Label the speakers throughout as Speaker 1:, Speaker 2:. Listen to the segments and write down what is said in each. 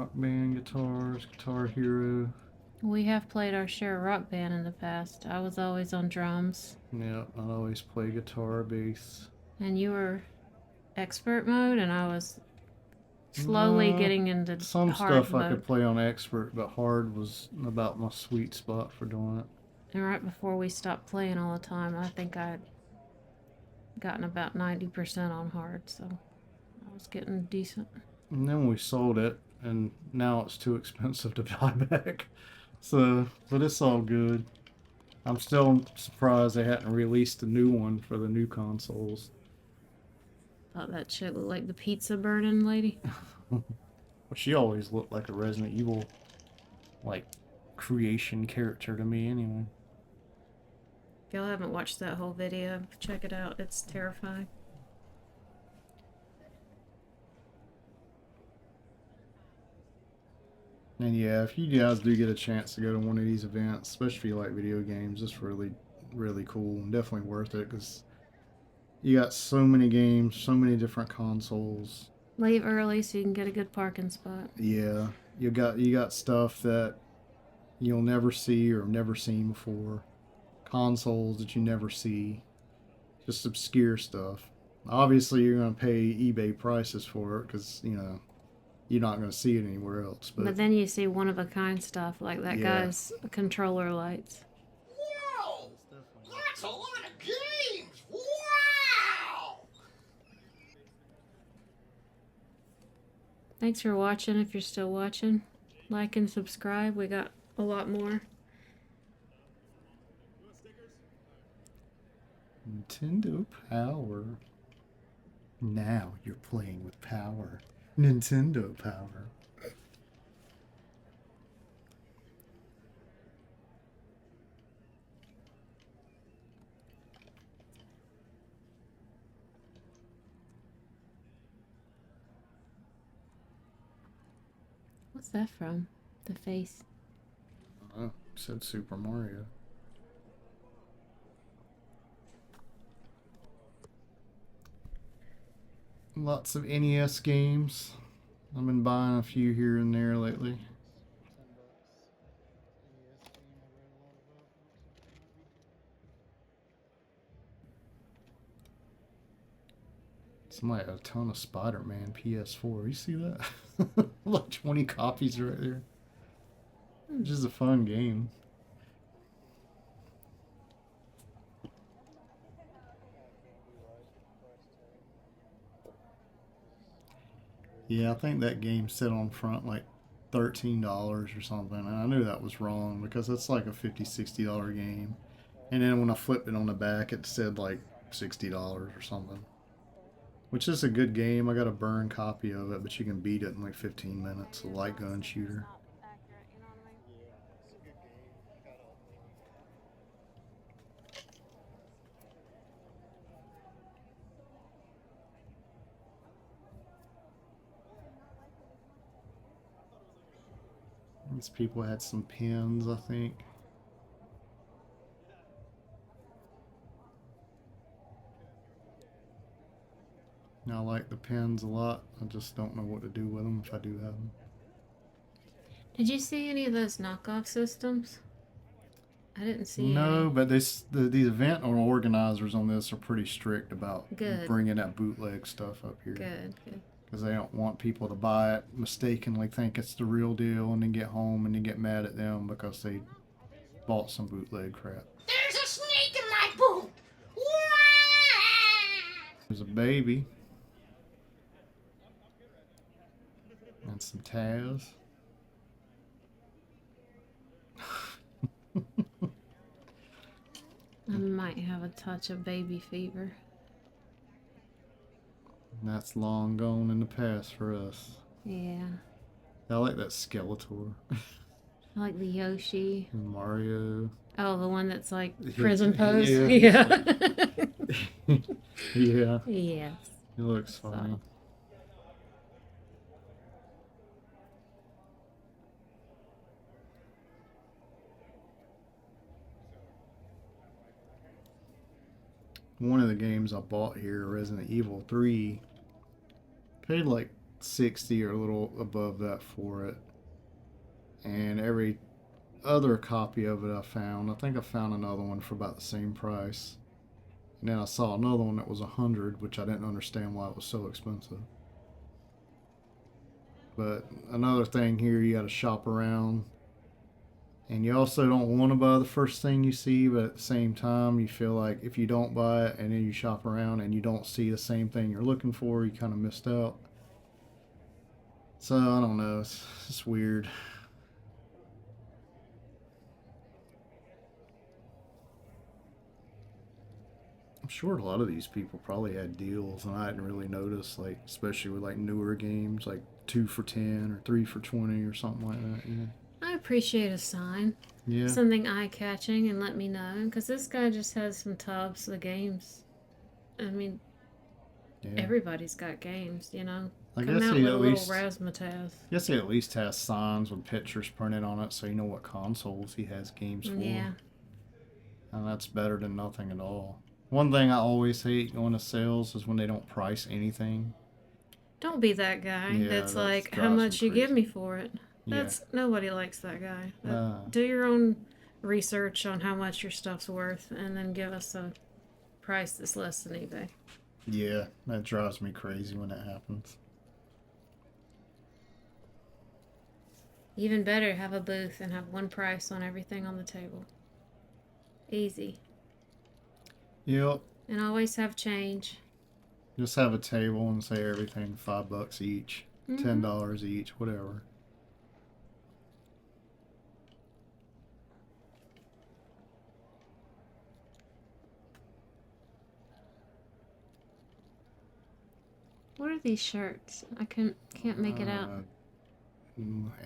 Speaker 1: Rock Band guitars, Guitar Hero.
Speaker 2: We have played our share of Rock Band in the past. I was always on drums.
Speaker 1: Yeah, I always play guitar, bass.
Speaker 2: And you were expert mode, and I was slowly
Speaker 1: No,
Speaker 2: getting into
Speaker 1: some
Speaker 2: hard
Speaker 1: stuff I
Speaker 2: mode.
Speaker 1: could play on expert, but hard was about my sweet spot for doing it.
Speaker 2: And right before we stopped playing all the time, I think I had gotten about 90% on hard, so I was getting decent.
Speaker 1: And then we sold it, and now it's too expensive to buy back. So, but it's all good. I'm still surprised they hadn't released a new one for the new consoles.
Speaker 2: Thought that shit looked like the pizza burning lady.
Speaker 1: Well, she always looked like a Resident Evil, like, creation character to me anyway.
Speaker 2: If y'all haven't watched that whole video, check it out. It's terrifying.
Speaker 1: And yeah, if you guys do get a chance to go to one of these events, especially if you like video games, it's really, really cool and definitely worth it because you got so many games, so many different consoles.
Speaker 2: Leave early so you can get a good parking spot.
Speaker 1: Yeah, you got stuff that you'll never see or never seen before. Consoles that you never see, just obscure stuff. Obviously, you're gonna pay eBay prices for it because you're not gonna see it anywhere else. But
Speaker 2: But then you see one of a kind stuff like that
Speaker 1: yeah,
Speaker 2: guy's controller lights.
Speaker 3: Whoa! That's a lot of games! Wow!
Speaker 2: Thanks for watching. If you're still watching, like and subscribe. We got a lot more.
Speaker 1: Nintendo Power. Now you're playing with power. Nintendo Power.
Speaker 2: What's that from? The face.
Speaker 1: Oh, said Super Mario. Lots of NES games. I've been buying a few here and there lately. Somebody had a ton of Spider-Man PS4. You see that? Like 20 copies right there. Just a fun game. Yeah, I think that game set on front like $13 or something. And I knew that was wrong because it's like a $50, $60 game. And then when I flipped it on the back, it said like $60 or something. Which is a good game. I got a burn copy of it, but you can beat it in like 15 minutes. A light gun shooter. These people had some pins, I think. I like the pins a lot. I just don't know what to do with them if I do have them.
Speaker 2: Did you see any of those knockoff systems? I didn't see
Speaker 1: No,
Speaker 2: any.
Speaker 1: but these event organizers on this are pretty strict about
Speaker 2: Good.
Speaker 1: bringing that bootleg stuff up here.
Speaker 2: Good, good.
Speaker 1: Because they don't want people to buy it, mistakenly think it's the real deal, and then get home and then get mad at them because they bought some bootleg crap.
Speaker 3: There's a snake in my boot! Wow!
Speaker 1: There's a baby. And some Taz.
Speaker 2: I might have a touch of baby fever.
Speaker 1: That's long gone in the past for us.
Speaker 2: Yeah.
Speaker 1: I like that Skeletor.
Speaker 2: I like the Yoshi.
Speaker 1: And Mario.
Speaker 2: Oh, the one that's like prison pose?
Speaker 1: Yeah.
Speaker 2: Yeah.
Speaker 1: Yeah.
Speaker 2: Yes.
Speaker 1: It looks funny.
Speaker 2: So.
Speaker 1: One of the games I bought here, Resident Evil 3, paid like $60 or a little above that for it. And every other copy of it I think I found another one for about the same price. And then I saw another one that was $100, which I didn't understand why it was so expensive. But another thing here, you got to shop around. And you also don't want to buy the first thing you see, but at the same time, you feel like if you don't buy it and then you shop around and you don't see the same thing you're looking for, you kind of missed out. So, I don't know. It's weird. I'm sure a lot of these people probably had deals, and I hadn't really noticed, like, especially with, like, newer games, like 2 for 10 or 3 for 20 or something like that, you know?
Speaker 2: I appreciate a sign.
Speaker 1: Yeah.
Speaker 2: Something eye-catching, and let me know. Because this guy just has some tubs of games. I mean,
Speaker 1: Yeah.
Speaker 2: everybody's got games, you know?
Speaker 1: I
Speaker 2: Come
Speaker 1: guess
Speaker 2: out
Speaker 1: he
Speaker 2: with a
Speaker 1: at
Speaker 2: little
Speaker 1: least
Speaker 2: razzmatazz.
Speaker 1: guess he at least has signs with pictures printed on it, so you know what consoles he has games for.
Speaker 2: Yeah.
Speaker 1: And that's better than nothing at all. One thing I always hate going to sales is when they don't price anything.
Speaker 2: Don't be that guy
Speaker 1: Yeah,
Speaker 2: that's
Speaker 1: that
Speaker 2: like, how
Speaker 1: drives me
Speaker 2: much you give
Speaker 1: crazy.
Speaker 2: me for it?
Speaker 1: Yeah.
Speaker 2: That's nobody likes that guy.
Speaker 1: Uh,
Speaker 2: Do your own research on how much your stuff's worth, and then give us a price that's less than eBay.
Speaker 1: yeah, that drives me crazy when that happens.
Speaker 2: Even better, have a booth and have one price on everything on the table. Easy.
Speaker 1: Yep.
Speaker 2: And always have change.
Speaker 1: Just have a table and say everything $5 each,
Speaker 2: Mm-hmm.
Speaker 1: $10 each, whatever.
Speaker 2: What are these shirts? I can't make it out.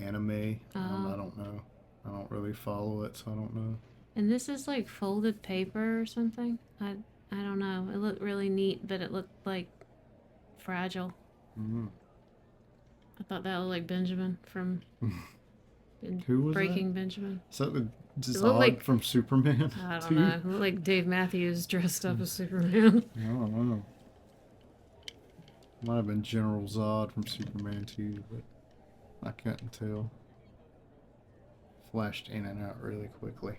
Speaker 1: Anime.
Speaker 2: Oh.
Speaker 1: I don't know. I don't really follow it, so I don't know.
Speaker 2: And this is like folded paper or something. I don't know. It looked really neat, but it looked like fragile.
Speaker 1: Mm.
Speaker 2: I thought that was like Benjamin from
Speaker 1: Who was
Speaker 2: Breaking
Speaker 1: that?
Speaker 2: Benjamin.
Speaker 1: So just
Speaker 2: It looked
Speaker 1: Odd
Speaker 2: like,
Speaker 1: from Superman.
Speaker 2: I don't
Speaker 1: too?
Speaker 2: know. It looked like Dave Matthews dressed up as Superman.
Speaker 1: I don't know. Might have been General Zod from Superman 2, but I couldn't tell. Flashed in and out really quickly.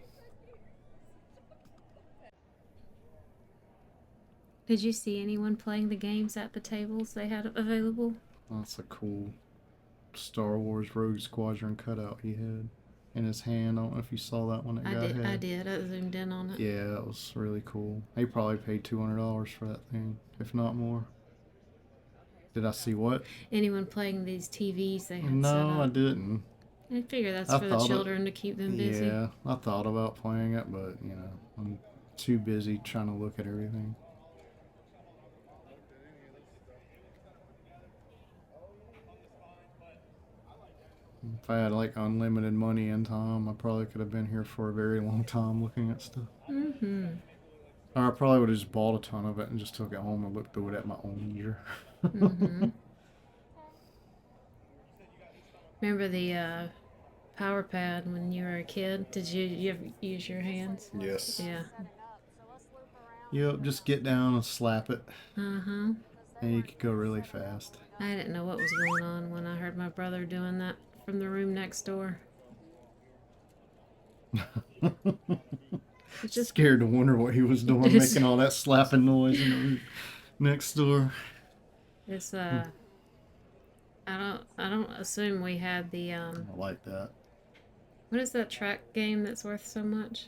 Speaker 2: Did you see anyone playing the games at the tables they had available?
Speaker 1: That's a cool Star Wars Rogue Squadron cutout he had in his hand. I don't know if you saw that one that guy had.
Speaker 2: I did. I zoomed in on it.
Speaker 1: Yeah, that was really cool. He probably paid $200 for that thing, if not more. Did I see what?
Speaker 2: Anyone playing these TVs they had set
Speaker 1: No, I
Speaker 2: up?
Speaker 1: didn't.
Speaker 2: I figure that's
Speaker 1: I
Speaker 2: for the
Speaker 1: thought
Speaker 2: children to keep them busy.
Speaker 1: Yeah, I thought about playing it, but you know, I'm too busy trying to look at everything. If I had like unlimited money and time, I probably could have been here for a very long time looking at stuff.
Speaker 2: Mm-hmm.
Speaker 1: Or I probably would have just bought a ton of it and just took it home and looked through it at my own leisure.
Speaker 2: Mm-hmm. Remember the power pad when you were a kid? Did you ever use your hands?
Speaker 1: Yes.
Speaker 2: Yeah.
Speaker 1: Yep, just get down and slap it,
Speaker 2: Uh-huh.
Speaker 1: and you could go really fast.
Speaker 2: I didn't know what was going on when I heard my brother doing that from the room next door. It's just
Speaker 1: Scared to wonder what he was doing, making all that slapping noise in the room next door.
Speaker 2: it's I don't assume we had the
Speaker 1: I like that.
Speaker 2: what is that track game that's worth so much?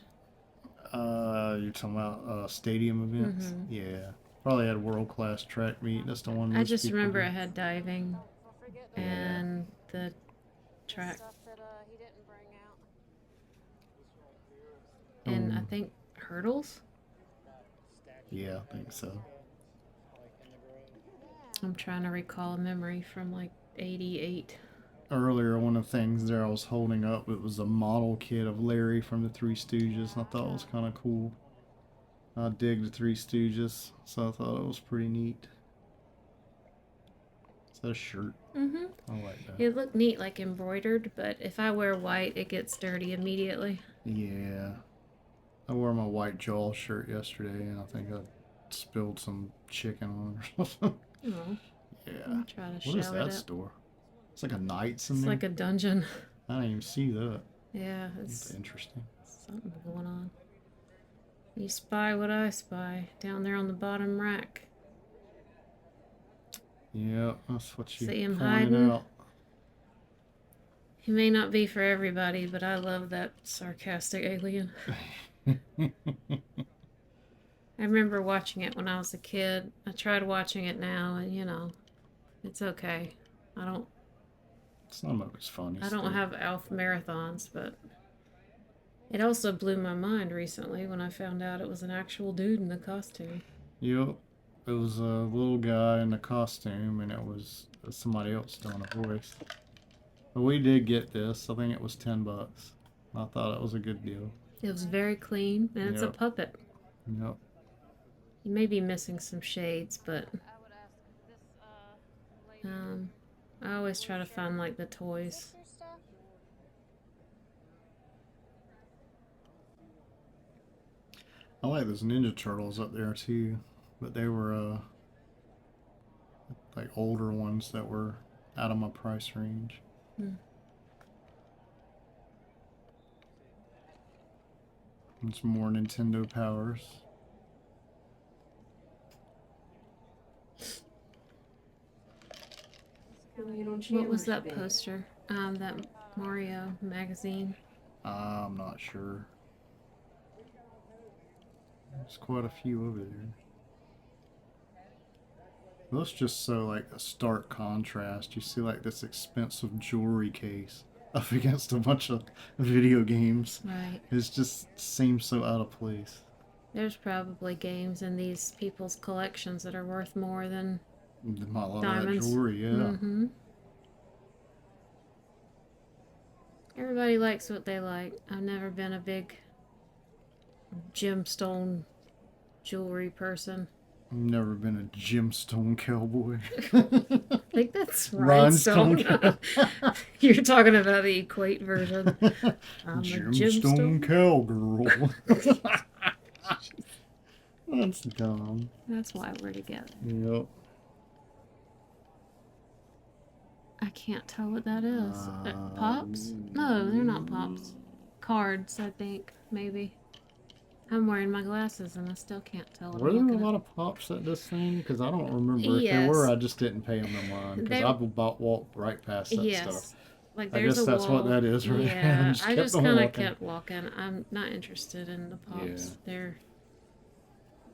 Speaker 1: You're talking about stadium events?
Speaker 2: Mhm.
Speaker 1: Yeah. Probably had world-class track meet. That's the one
Speaker 2: I
Speaker 1: most
Speaker 2: just
Speaker 1: people
Speaker 2: remember
Speaker 1: do.
Speaker 2: it had diving and the track and I think hurdles.
Speaker 1: Yeah, I think so.
Speaker 2: I'm trying to recall a memory from like 88.
Speaker 1: Earlier, one of the things there I was holding up, it was a model kit of Larry from the Three Stooges, and I thought it was kind of cool. I dig the Three Stooges, so I thought it was pretty neat. Is that a shirt?
Speaker 2: Mm-hmm.
Speaker 1: I like that.
Speaker 2: It looked neat, like embroidered, but if I wear white, it gets dirty immediately.
Speaker 1: Yeah. I wore my white Jaw shirt yesterday, and I think I spilled some chicken on it or something.
Speaker 2: Oh.
Speaker 1: Yeah.
Speaker 2: Try to
Speaker 1: What
Speaker 2: shout
Speaker 1: is that
Speaker 2: it out.
Speaker 1: store? It's like a Knights in
Speaker 2: It's
Speaker 1: there.
Speaker 2: like a dungeon.
Speaker 1: I didn't even see that.
Speaker 2: Yeah,
Speaker 1: That's
Speaker 2: it's
Speaker 1: interesting.
Speaker 2: something going on. You spy what I spy down there on the bottom rack.
Speaker 1: Yeah, that's what you
Speaker 2: See him
Speaker 1: pointed
Speaker 2: hiding?
Speaker 1: out.
Speaker 2: He may not be for everybody, but I love that sarcastic alien. I remember watching it when I was a kid. I tried watching it now, and it's okay.
Speaker 1: Some of it's funny.
Speaker 2: I don't have Alf marathons, but it also blew my mind recently when I found out it was an actual dude in the costume.
Speaker 1: Yep. It was a little guy in the costume, and it was somebody else doing a voice. But we did get this. I think it was $10. I thought it was a good deal.
Speaker 2: It was very clean, and it's a
Speaker 1: Yep.
Speaker 2: puppet.
Speaker 1: Yep.
Speaker 2: You may be missing some shades, but I always try to find like the toys.
Speaker 1: I like those Ninja Turtles up there too, but they were like older ones that were out of my price range. It's more Nintendo powers.
Speaker 2: What was that poster? That Mario magazine.
Speaker 1: I'm not sure. There's quite a few over there. That's just so like a stark contrast. You see like this expensive jewelry case up against a bunch of video games.
Speaker 2: Right.
Speaker 1: It just seems so out of place.
Speaker 2: There's probably games in these people's collections that are worth more than
Speaker 1: A lot of that
Speaker 2: diamonds.
Speaker 1: jewelry, yeah.
Speaker 2: Mm-hmm. Everybody likes what they like. I've never been a big gemstone jewelry person.
Speaker 1: I've never been a gemstone cowboy.
Speaker 2: I think that's rhinestone. You're talking about the Equate version. I'm
Speaker 1: Gemstone cowgirl. That's dumb.
Speaker 2: That's why we're together.
Speaker 1: Yep.
Speaker 2: I can't tell what that is. Pops? No, they're not pops. Cards, I think, maybe. I'm wearing my glasses and I still can't tell what
Speaker 1: Were
Speaker 2: I'm
Speaker 1: there a
Speaker 2: looking
Speaker 1: lot
Speaker 2: at.
Speaker 1: of pops at this thing? Because I don't remember. If
Speaker 2: Yes.
Speaker 1: there were, I just didn't pay them no mind. Because
Speaker 2: They-
Speaker 1: I walked right past that
Speaker 2: Yes.
Speaker 1: stuff.
Speaker 2: Like
Speaker 1: I
Speaker 2: there's
Speaker 1: guess
Speaker 2: a
Speaker 1: that's
Speaker 2: wall.
Speaker 1: what that is, right?
Speaker 2: Yeah, I
Speaker 1: kept
Speaker 2: just
Speaker 1: on
Speaker 2: kind of
Speaker 1: walking.
Speaker 2: kept walking. I'm not interested in the pops.
Speaker 1: Yeah.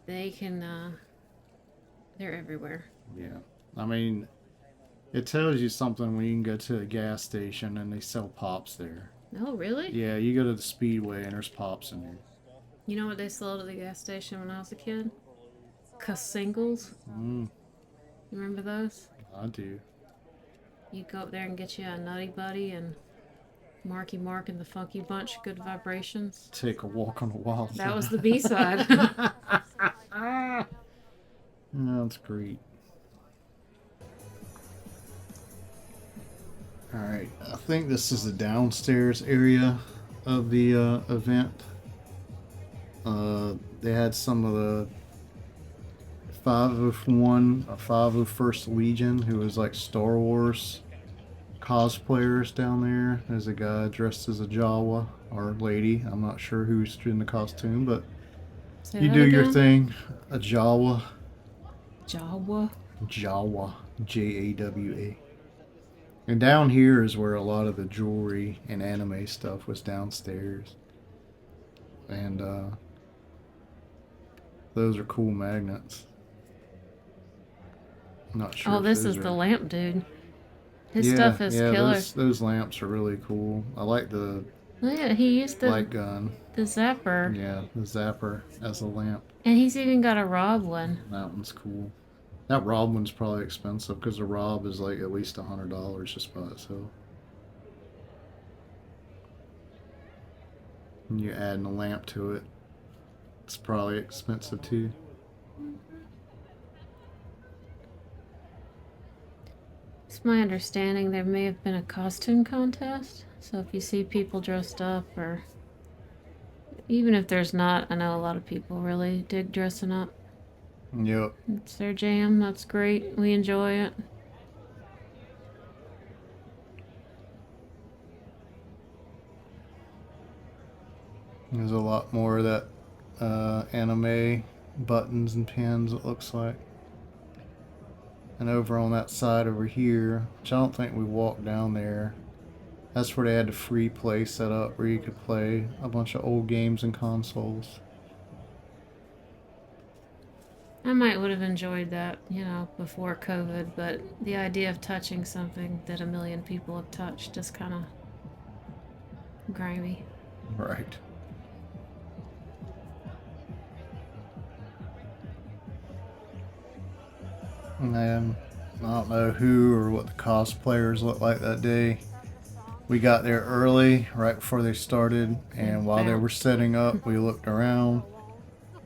Speaker 2: They're everywhere.
Speaker 1: Yeah. I mean, it tells you something when you can go to a gas station and they sell pops there.
Speaker 2: Oh, really?
Speaker 1: Yeah, you go to the Speedway and there's pops in there.
Speaker 2: You know what they sold at the gas station when I was a kid? Singles.
Speaker 1: Mm,
Speaker 2: You remember those?
Speaker 1: I do.
Speaker 2: You go up there and get you a Nutty Buddy and Marky Mark and the Funky Bunch, Good Vibrations.
Speaker 1: Take a walk on a wild
Speaker 2: That
Speaker 1: side.
Speaker 2: was the B-side.
Speaker 1: That's great. Alright, I think this is the downstairs area of the event. They had some of the 501 or 501st Legion, who was like Star Wars cosplayers down there. There's a guy dressed as a Jawa, or lady. I'm not sure who's in the costume, but
Speaker 2: Say
Speaker 1: you
Speaker 2: that
Speaker 1: do your
Speaker 2: again?
Speaker 1: thing. A Jawa.
Speaker 2: Jawa.
Speaker 1: Jawa. Jawa. And down here is where a lot of the jewelry and anime stuff was downstairs. And those are cool magnets. I'm not sure.
Speaker 2: Oh,
Speaker 1: if
Speaker 2: this
Speaker 1: those
Speaker 2: is
Speaker 1: are...
Speaker 2: the lamp dude. His stuff is killer.
Speaker 1: Those lamps are really cool. I like the
Speaker 2: Look at he used
Speaker 1: light gun.
Speaker 2: the zapper.
Speaker 1: Yeah, the zapper as a lamp.
Speaker 2: And he's even got a Rob one.
Speaker 1: That one's cool. That Rob one's probably expensive because the Rob is like at least $100 just by itself. And you're adding a lamp to it. It's probably expensive too.
Speaker 2: It's my understanding there may have been a costume contest. So if you see people dressed up, or even if there's not, I know a lot of people really dig dressing up.
Speaker 1: Yep.
Speaker 2: It's their jam. That's great. We enjoy it.
Speaker 1: There's a lot more of that anime buttons and pins, it looks like. And over on that side over here, which I don't think we walked down there, that's where they had the free play set up where you could play a bunch of old games and consoles.
Speaker 2: I might would have enjoyed that, you know, before COVID, but the idea of touching something that a million people have touched is kind of grimy.
Speaker 1: Right. And then, I don't know who or what the cosplayers looked like that day. We got there early, right before they started, and while they were
Speaker 2: Bounced.
Speaker 1: setting up, we looked around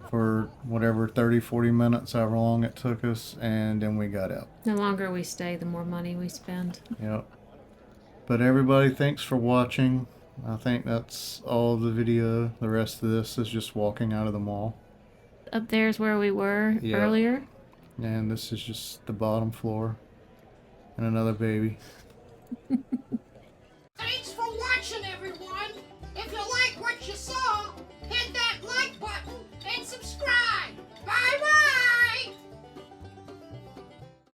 Speaker 1: for whatever 30, 40 minutes, however long it took us, and then we got out.
Speaker 2: The longer we stay, the more money we spend.
Speaker 1: Yep. But everybody, thanks for watching. I think that's all the video. The rest of this is just walking out of the mall.
Speaker 2: Up there's where we were
Speaker 1: Yeah.
Speaker 2: earlier.
Speaker 1: And this is just the bottom floor. And another baby.
Speaker 3: Thanks for watching, everyone. If you like what you saw,